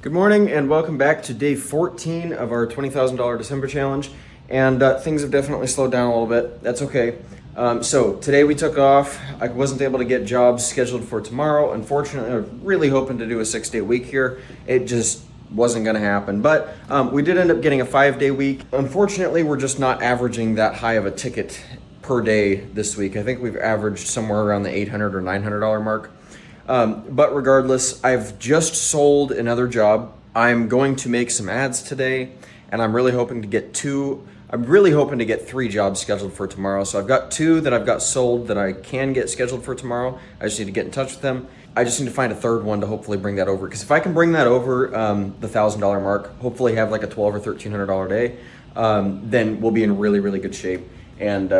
Good morning and welcome back to day 14 of our $20,000 December challenge. And things have definitely slowed down a little bit. That's okay. So today we took off. I wasn't able to get jobs scheduled for tomorrow. Unfortunately, I was really hoping to do a 6-day week here. It just wasn't going to happen. But we did end up getting a 5-day week. Unfortunately, we're just not averaging that high of a ticket per day this week. I think we've averaged somewhere around the $800 or $900 mark. But regardless, I've just sold another job. I'm going to make some ads today, and I'm really hoping to get 3 jobs scheduled for tomorrow. So I've got 2 that I've got sold that I can get scheduled for tomorrow. I just need to get in touch with them. I just need to find a third one to hopefully bring that over. Because if I can bring that over the $1,000 mark, hopefully have like a $1,200 or $1,300 day, then we'll be in really, really good shape. And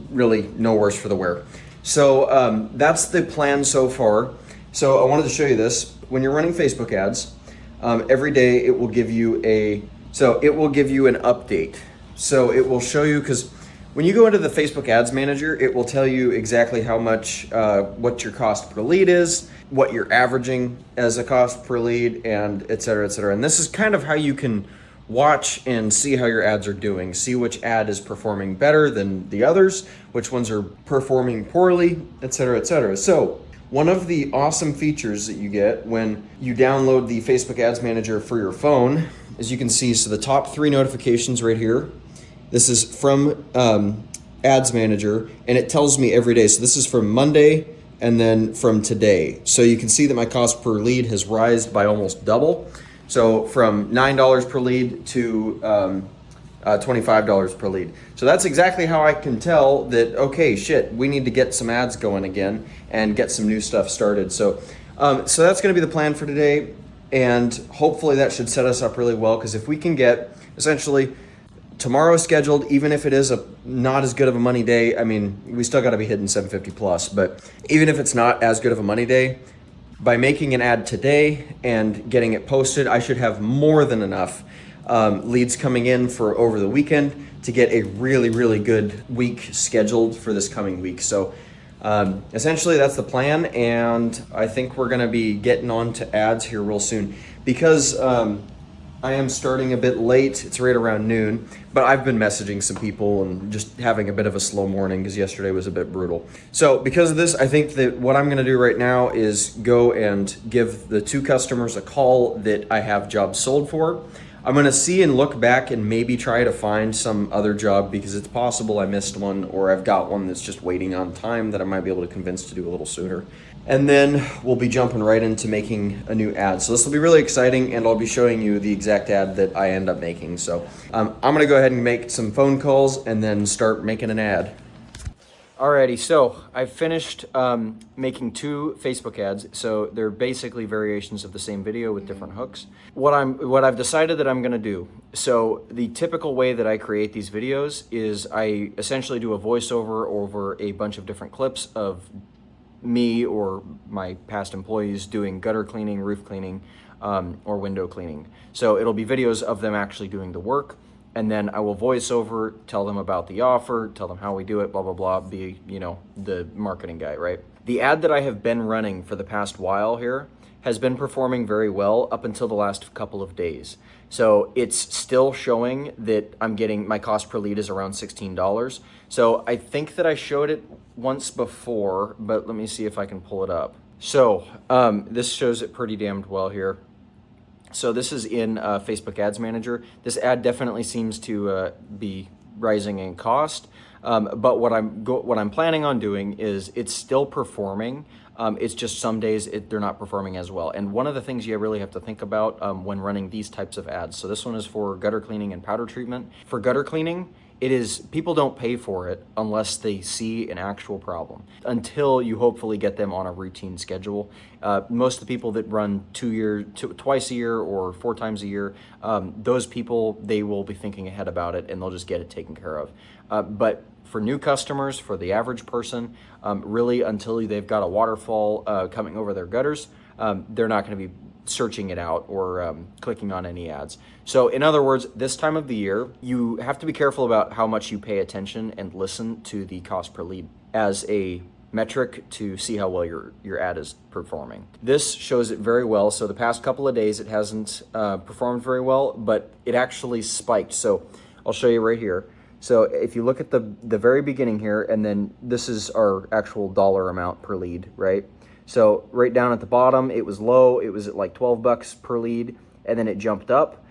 really no worse for the wear. So that's the plan so far. So I wanted to show you this. When you're running Facebook ads, every day it will give you an update. So it will show you, because when you go into the Facebook Ads Manager, it will tell you exactly how much, what your cost per lead is, what you're averaging as a cost per lead, and et cetera, et cetera. And this is kind of how you can watch and see how your ads are doing, see which ad is performing better than the others, which ones are performing poorly, et cetera, et cetera. So one of the awesome features that you get when you download the Facebook Ads Manager for your phone, as you can see, so the top 3 notifications right here, this is from Ads Manager, and it tells me every day. So this is from Monday and then from today. So you can see that my cost per lead has risen by almost double. So from $9 per lead to $25 per lead. So that's exactly how I can tell that, okay, shit, we need to get some ads going again and get some new stuff started. So so that's going to be the plan for today. And hopefully that should set us up really well, because if we can get essentially tomorrow scheduled, even if it is not as good of a money day, I mean, we still got to be hitting 750 plus, but even if it's not as good of a money day, by making an ad today and getting it posted, I should have more than enough leads coming in for over the weekend to get a really, really good week scheduled for this coming week. So essentially that's the plan, and I think we're gonna be getting on to ads here real soon. Because I am starting a bit late, it's right around noon, but I've been messaging some people and just having a bit of a slow morning because yesterday was a bit brutal. So because of this, I think that what I'm gonna do right now is go and give the 2 customers a call that I have jobs sold for. I'm gonna see and look back and maybe try to find some other job, because it's possible I missed one, or I've got one that's just waiting on time that I might be able to convince to do a little sooner. And then we'll be jumping right into making a new ad. So this will be really exciting, and I'll be showing you the exact ad that I end up making. So I'm gonna go ahead and make some phone calls and then start making an ad. Alrighty, so I've finished making 2 Facebook ads. So they're basically variations of the same video with different hooks. What I've decided that I'm gonna do, so the typical way that I create these videos is I essentially do a voiceover over a bunch of different clips of me or my past employees doing gutter cleaning, roof cleaning, or window cleaning. So it'll be videos of them actually doing the work, and then I will voice over, tell them about the offer, tell them how we do it, blah, blah, blah, be, the marketing guy, right? The ad that I have been running for the past while here has been performing very well up until the last couple of days. So it's still showing that I'm getting, my cost per lead is around $16. So I think that I showed it once before, but let me see if I can pull it up. So this shows it pretty damned well here. So this is in Facebook Ads Manager. This ad definitely seems to be rising in cost, but what I'm planning on doing is it's still performing. It's just some days they're not performing as well. And one of the things you really have to think about when running these types of ads. So this one is for gutter cleaning and powder treatment. For gutter cleaning, people don't pay for it unless they see an actual problem, until you hopefully get them on a routine schedule. Most of the people that run twice a year or 4 times a year, those people, they will be thinking ahead about it and they'll just get it taken care of. But for new customers, for the average person, really until they've got a waterfall coming over their gutters, they're not going to be searching it out or clicking on any ads. So in other words, this time of the year, you have to be careful about how much you pay attention and listen to the cost per lead. As a metric to see how well your ad is performing. This shows it very well. So the past couple of days it hasn't performed very well, but it actually spiked. So I'll show you right here. So if you look at the very beginning here, and then this is our actual dollar amount per lead, right? So right down at the bottom, it was low. It was at like 12 bucks per lead, and then it jumped up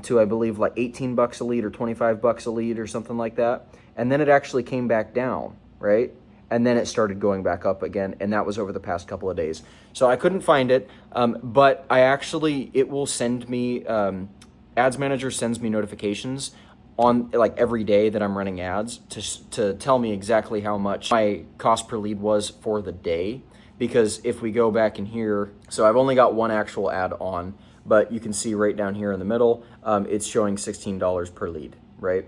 to, I believe, like 18 bucks a lead or 25 bucks a lead or something like that. And then it actually came back down, right? And then it started going back up again, and that was over the past couple of days. So I couldn't find it, but it will send me, Ads Manager sends me notifications on like every day that I'm running ads to tell me exactly how much my cost per lead was for the day. Because if we go back in here, so I've only got one actual ad on, but you can see right down here in the middle, it's showing $16 per lead, right?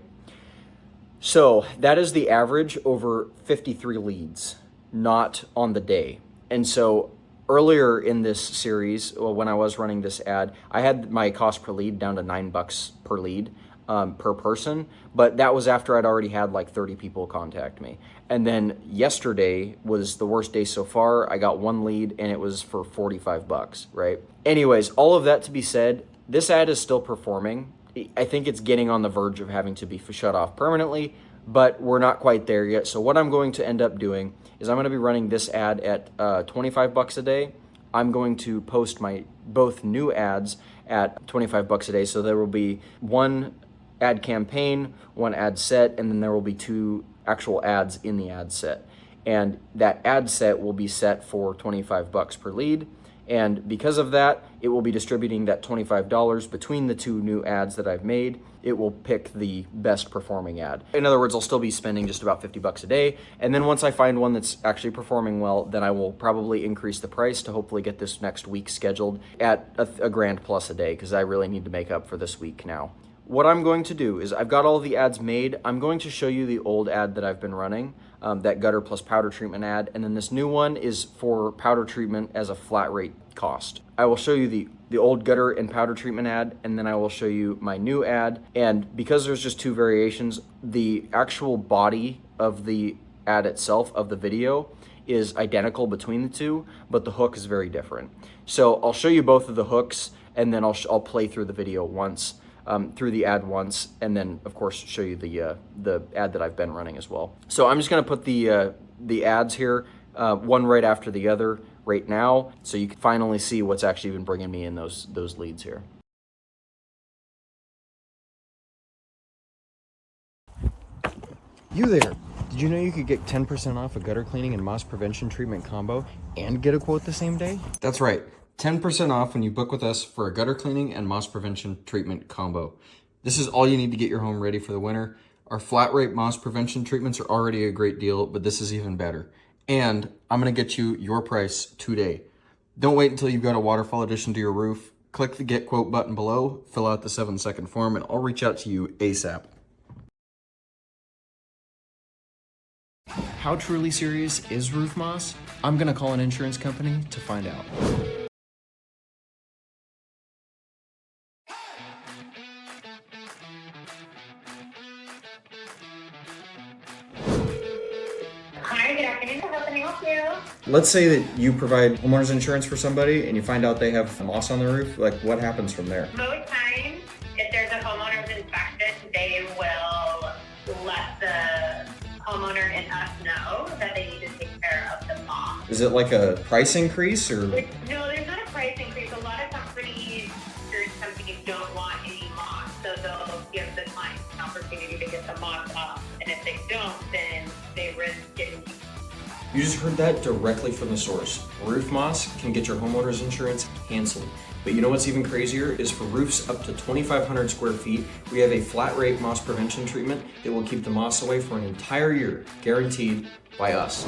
So that is the average over 53 leads, not on the day. And so earlier in this series, when I was running this ad, I had my cost per lead down to $9 per lead. Per person, but that was after I'd already had like 30 people contact me. And then yesterday was the worst day so far. I got one lead and it was for 45 bucks, right? Anyways, all of that to be said, this ad is still performing. I think it's getting on the verge of having to be shut off permanently, but we're not quite there yet. So what I'm going to end up doing is I'm going to be running this ad at 25 bucks a day. I'm going to post my both new ads at 25 bucks a day. So there will be one ad campaign, one ad set, and then there will be two actual ads in the ad set. And that ad set will be set for 25 bucks per lead. And because of that, it will be distributing that $25 between the two new ads that I've made. It will pick the best performing ad. In other words, I'll still be spending just about 50 bucks a day. And then once I find one that's actually performing well, then I will probably increase the price to hopefully get this next week scheduled at a grand plus a day, because I really need to make up for this week now. What I'm going to do is I've got all the ads made. I'm going to show you the old ad that I've been running, that gutter plus powder treatment ad. And then this new one is for powder treatment as a flat rate cost. I will show you the old gutter and powder treatment ad, and then I will show you my new ad. And because there's just two variations, the actual body of the ad itself, of the video, is identical between the two, but the hook is very different. So I'll show you both of the hooks, and then I'll play through the video once. Through the ad once, and then of course show you the ad that I've been running as well. So I'm just gonna put the ads here, one right after the other right now, so you can finally see what's actually been bringing me in those leads here. You there! Did you know you could get 10% off a gutter cleaning and moss prevention treatment combo and get a quote the same day? That's right. 10% off when you book with us for a gutter cleaning and moss prevention treatment combo. This is all you need to get your home ready for the winter. Our flat rate moss prevention treatments are already a great deal, but this is even better. And I'm gonna get you your price today. Don't wait until you've got a waterfall addition to your roof. Click the get quote button below, fill out the 7-second form, and I'll reach out to you ASAP. How truly serious is roof moss? I'm gonna call an insurance company to find out. Hi, good afternoon. How can I help you? Let's say that you provide homeowners insurance for somebody and you find out they have moss on the roof. Like, what happens from there? Most times, if there's a homeowner's inspection, they will let the homeowner and us know that they need to take care of the moss. Is it like a price increase or? No, there's not a price increase. A lot of insurance companies don't want any moss, so they'll give the client an opportunity to get the moss off. And if they don't, then they risk getting. You just heard that directly from the source. Roof moss can get your homeowner's insurance canceled. But you know what's even crazier is for roofs up to 2,500 square feet, we have a flat rate moss prevention treatment that will keep the moss away for an entire year, guaranteed by us.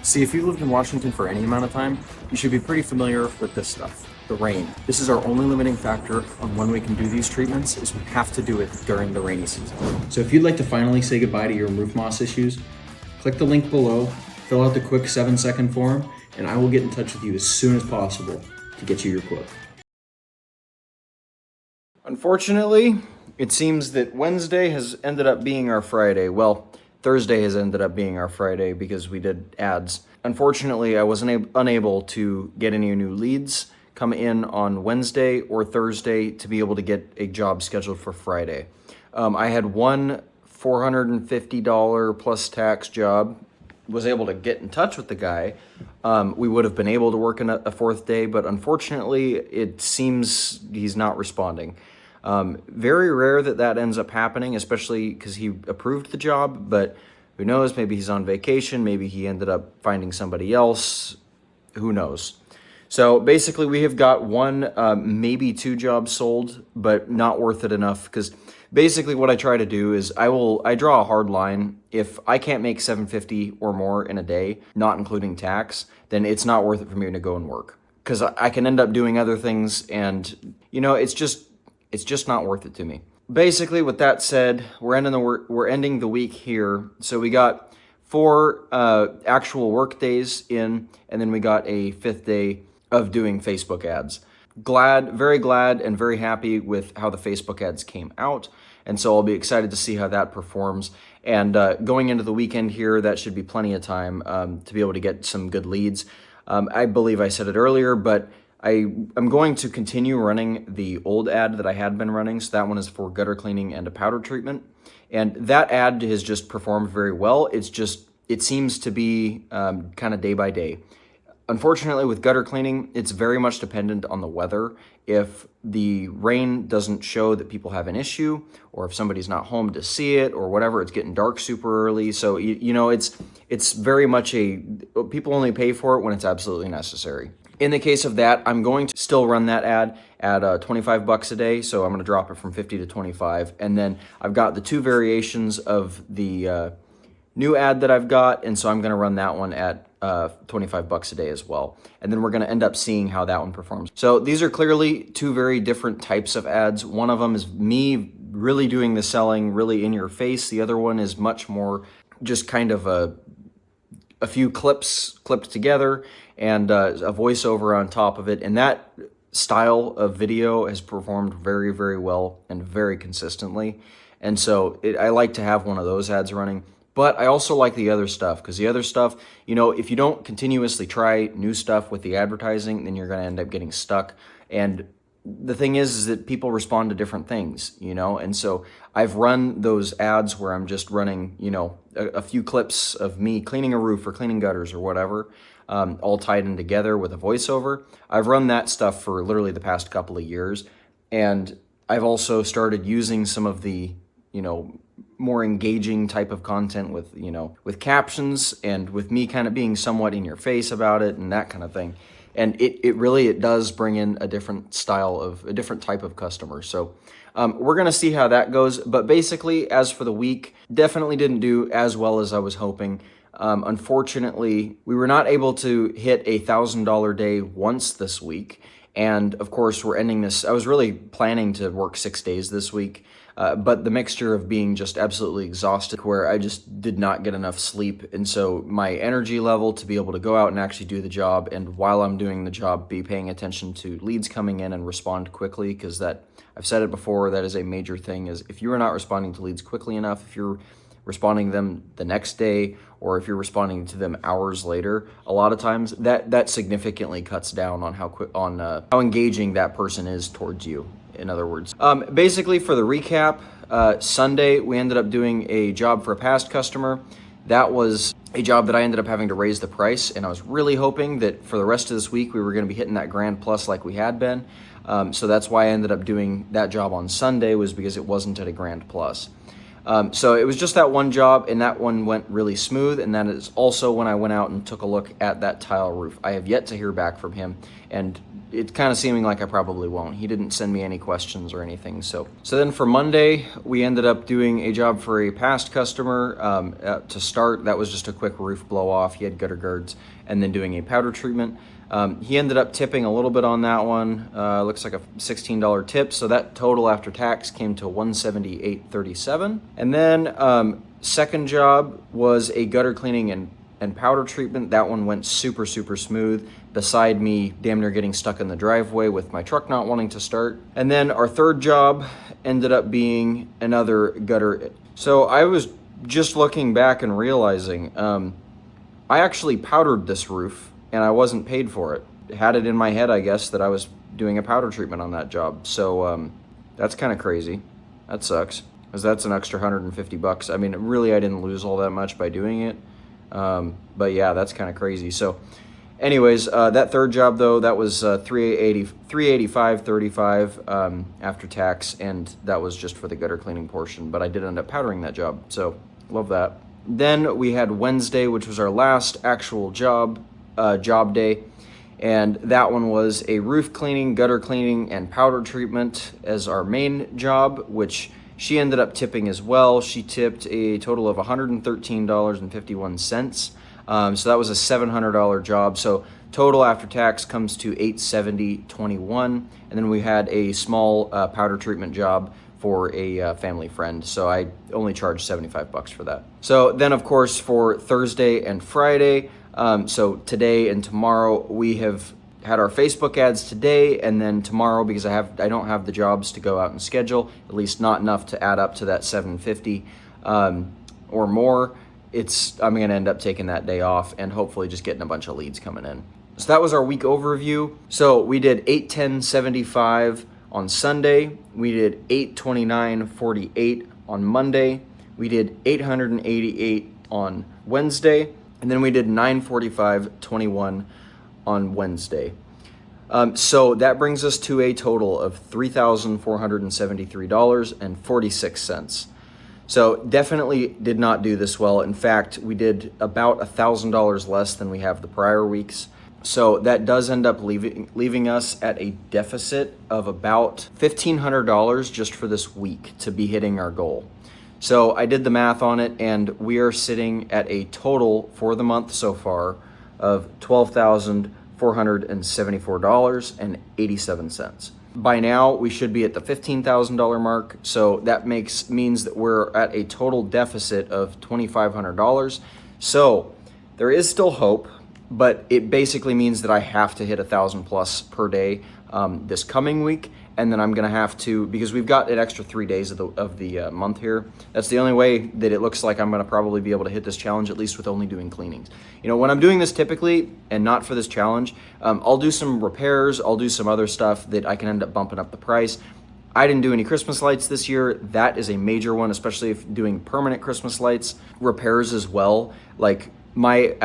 See, if you lived in Washington for any amount of time, you should be pretty familiar with this stuff, the rain. This is our only limiting factor on when we can do these treatments, is we have to do it during the rainy season. So if you'd like to finally say goodbye to your roof moss issues, click the link below, fill out the quick 7-second form, and I will get in touch with you as soon as possible to get you your quote. Unfortunately, it seems that Wednesday has ended up being our Friday. Well, Thursday has ended up being our Friday because we did ads. Unfortunately, I wasn't unable to get any new leads come in on Wednesday or Thursday to be able to get a job scheduled for Friday. I had one $450 plus tax job, was able to get in touch with the guy. We would have been able to work a fourth day, but unfortunately, it seems he's not responding. Very rare that ends up happening, especially because he approved the job, but who knows, maybe he's on vacation, maybe he ended up finding somebody else, who knows. So basically we have got one, maybe two jobs sold, but not worth it enough, because basically what I try to do is I draw a hard line. If I can't make $750 or more in a day, not including tax, then it's not worth it for me to go and work, because I can end up doing other things, and it's just not worth it to me. Basically, with that said, we're ending the week here. So we got 4 actual work days in, and then we got a 5th day of doing Facebook ads. Very glad and very happy with how the Facebook ads came out. And so I'll be excited to see how that performs. And going into the weekend here, that should be plenty of time to be able to get some good leads. I believe I said it earlier, but I'm going to continue running the old ad that I had been running. So that one is for gutter cleaning and a powder treatment. And that ad has just performed very well. It seems to be kind of day by day. Unfortunately, with gutter cleaning, it's very much dependent on the weather. If the rain doesn't show that people have an issue, or if somebody's not home to see it, or whatever, it's getting dark super early. So, it's very much people only pay for it when it's absolutely necessary. In the case of that, I'm going to still run that ad at $25 a day. So I'm going to drop it from 50 to 25. And then I've got the 2 variations of the new ad that I've got. And so I'm going to run that one at $25 a day as well. And then we're going to end up seeing how that one performs. So these are clearly 2 very different types of ads. One of them is me really doing the selling, really in your face. The other one is much more just kind of a few clips clipped together and a voiceover on top of it. And that style of video has performed very, very well and very consistently. And so I like to have one of those ads running. But I also like the other stuff, because the other stuff, if you don't continuously try new stuff with the advertising, then you're going to end up getting stuck. And the thing is that people respond to different things, and so I've run those ads where I'm just running, a few clips of me cleaning a roof or cleaning gutters or whatever, all tied in together with a voiceover. I've run that stuff for literally the past couple of years, and I've also started using some of the, more engaging type of content with captions and with me kind of being somewhat in your face about it and that kind of thing. And it really does bring in a different type of customer. So we're going to see how that goes. But basically, as for the week, definitely didn't do as well as I was hoping. Unfortunately, we were not able to hit a $1,000 day once this week. And of course, we're ending this. I was really planning to work 6 days this week. But the mixture of being just absolutely exhausted, where I just did not get enough sleep. And so my energy level to be able to go out and actually do the job, and while I'm doing the job, be paying attention to leads coming in and respond quickly, because I've said it before, that is a major thing, is if you are not responding to leads quickly enough, if you're responding to them the next day, or if you're responding to them hours later, a lot of times that significantly cuts down on how engaging that person is towards you. In other words, basically for the recap, Sunday we ended up doing a job for a past customer. That was a job that I ended up having to raise the price, and I was really hoping that for the rest of this week we were going to be hitting that grand plus like we had been. So that's why I ended up doing that job on Sunday, was because it wasn't at a grand plus. So it was just that one job, and that one went really smooth. And that is also when I went out and took a look at that tile roof. I have yet to hear back from him, and it's kind of seeming like I probably won't. He didn't send me any questions or anything. So then for Monday, we ended up doing a job for a past customer to start. That was just a quick roof blow off. He had gutter guards, and then doing a powder treatment. He ended up tipping a little bit on that one. Looks like a $16 tip. So that total after tax came to $178.37. And then second job was a gutter cleaning and powder treatment. That one went super, super smooth, beside me damn near getting stuck in the driveway with my truck not wanting to start. And then our third job ended up being another gutter. So I was just looking back and realizing, I actually powdered this roof and I wasn't paid for it. Had it in my head, I guess, that I was doing a powder treatment on that job. So that's kind of crazy. That sucks, because that's an extra $150. I mean, really, I didn't lose all that much by doing it. But yeah, that's kind of crazy. So anyways, that third job though, that was $385.35 after tax, and that was just for the gutter cleaning portion, but I did end up powdering that job, so love that. Then we had Wednesday, which was our last actual job day, and that one was a roof cleaning, gutter cleaning, and powder treatment as our main job, which she ended up tipping as well. She tipped a total of $113.51. So that was a $700 job. So total after tax comes to $870.21. And then we had a small powder treatment job for a family friend. So I only charged $75 for that. So then, of course, for Thursday and Friday, so today and tomorrow, we have had our Facebook ads today, and then tomorrow, because I don't have the jobs to go out and schedule, at least not enough to add up to that $750 or more. I'm going to end up taking that day off and hopefully just getting a bunch of leads coming in. So that was our week overview. So we did 810.75 on Sunday. We did 829.48 on Monday. We did 888 on Wednesday. And then we did 945.21 on Wednesday. So that brings us to a total of $3,473.46. So definitely did not do this well. In fact, we did about $1,000 less than we have the prior weeks. So that does end up leaving us at a deficit of about $1,500 just for this week to be hitting our goal. So I did the math on it, and we are sitting at a total for the month so far of $12,474.87. By now, we should be at the $15,000 mark, so that means that we're at a total deficit of $2,500. So there is still hope, but it basically means that I have to hit 1,000 plus per day this coming week, and then I'm gonna have to, because we've got an extra 3 days of the month here. That's the only way that it looks like I'm gonna probably be able to hit this challenge, at least with only doing cleanings. You know, when I'm doing this typically, and not for this challenge, I'll do some repairs, I'll do some other stuff that I can end up bumping up the price. I didn't do any Christmas lights this year. That is a major one, especially if doing permanent Christmas lights. Repairs as well, like my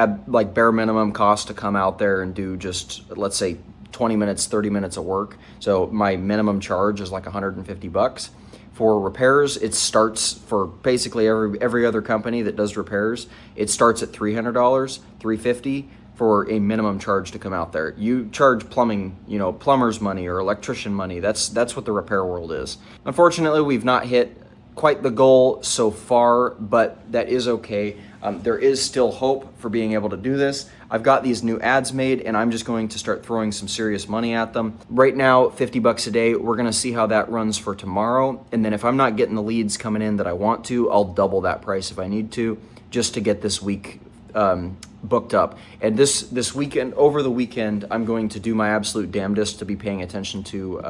bare minimum cost to come out there and do just, let's say, 20 minutes, 30 minutes of work. So my minimum charge is like $150. For repairs, it starts for basically every other company that does repairs. It starts at $300, $350 for a minimum charge to come out there. You charge plumbing, plumber's money or electrician money. That's what the repair world is. Unfortunately, we've not hit quite the goal so far, but that is okay. There is still hope for being able to do this. I've got these new ads made, and I'm just going to start throwing some serious money at them. Right now, $50 a day. We're gonna see how that runs for tomorrow. And then if I'm not getting the leads coming in that I want to, I'll double that price if I need to, just to get this week booked up. And this weekend, over the weekend, I'm going to do my absolute damnedest to be paying attention to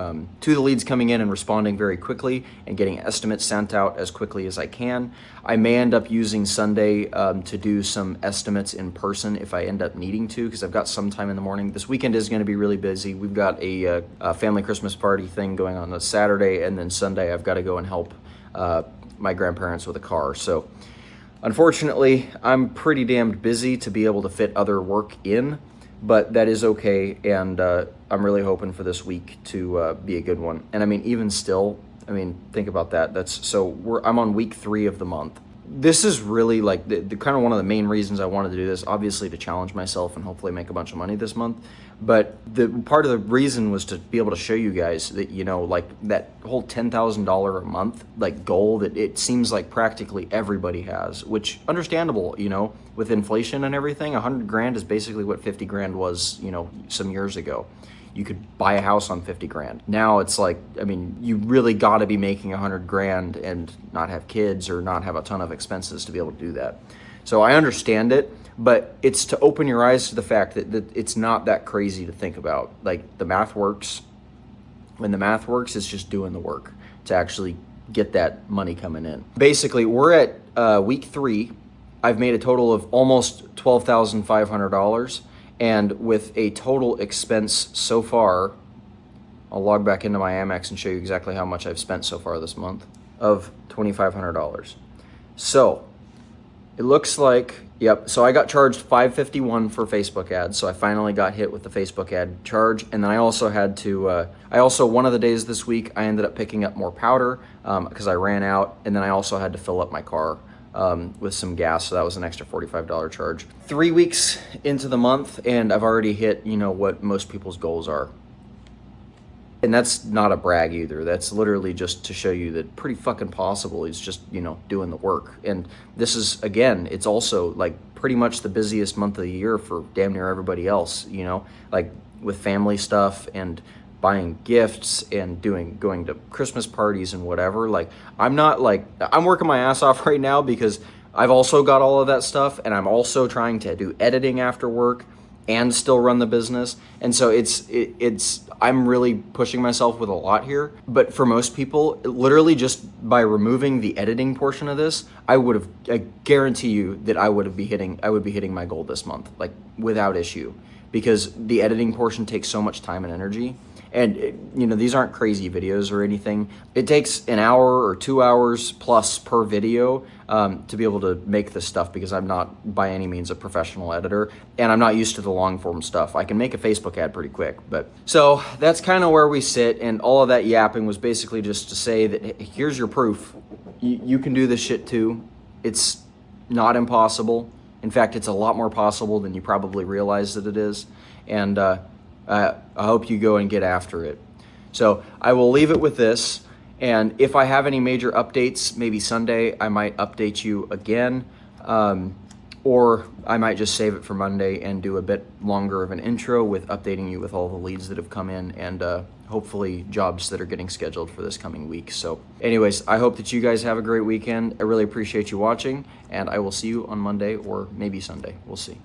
the leads coming in and responding very quickly and getting estimates sent out as quickly as I can. I may end up using Sunday to do some estimates in person if I end up needing to, because I've got some time in the morning. This weekend is going to be really busy. We've got a family Christmas party thing going on a Saturday, and then Sunday I've got to go and help my grandparents with a car. So unfortunately, I'm pretty damned busy to be able to fit other work in, but that is okay, and I'm really hoping for this week to be a good one. And I mean, even still, think about that. I'm on week 3 of the month. This is really like the kind of one of the main reasons I wanted to do this, obviously to challenge myself and hopefully make a bunch of money this month. But the part of the reason was to be able to show you guys that, that whole $10,000 a month, goal that it seems like practically everybody has, which understandable, with inflation and everything. 100 grand is basically what 50 grand was, some years ago. You could buy a house on 50 grand. Now it's like, you really got to be making 100 grand and not have kids or not have a ton of expenses to be able to do that. So I understand it, but it's to open your eyes to the fact that it's not that crazy to think about. Like, the math works. When the math works, it's just doing the work to actually get that money coming in. Basically, we're at week 3, I've made a total of almost $12,500, and with a total expense so far, I'll log back into my Amex and show you exactly how much I've spent so far this month, of $2,500. So it looks like, yep, so I got charged $551 for Facebook ads, so I finally got hit with the Facebook ad charge, and then I also had to, one of the days this week, I ended up picking up more powder because I ran out, and then I also had to fill up my car with some gas, so that was an extra $45 charge. 3 weeks into the month, and I've already hit, what most people's goals are. And that's not a brag either. That's literally just to show you that pretty fucking possible. It's just, doing the work. And this is, again, it's also like pretty much the busiest month of the year for damn near everybody else, like with family stuff and buying gifts and going to Christmas parties and whatever. Like, I'm working my ass off right now because I've also got all of that stuff, and I'm also trying to do editing after work and still run the business. And so I'm really pushing myself with a lot here. But for most people, literally just by removing the editing portion of this, I guarantee you that I would be hitting my goal this month, like without issue, because the editing portion takes so much time and energy. And these aren't crazy videos or anything. It takes an hour or 2 hours plus per video to be able to make this stuff, because I'm not by any means a professional editor, and I'm not used to the long form stuff. I can make a Facebook ad pretty quick. But so that's kind of where we sit, and all of that yapping was basically just to say that here's your proof. You can do this shit too. It's not impossible. In fact, it's a lot more possible than you probably realize that it is. And I hope you go and get after it. So I will leave it with this. And if I have any major updates, maybe Sunday, I might update you again. Or I might just save it for Monday and do a bit longer of an intro with updating you with all the leads that have come in, and hopefully jobs that are getting scheduled for this coming week. So anyways, I hope that you guys have a great weekend. I really appreciate you watching, and I will see you on Monday or maybe Sunday. We'll see.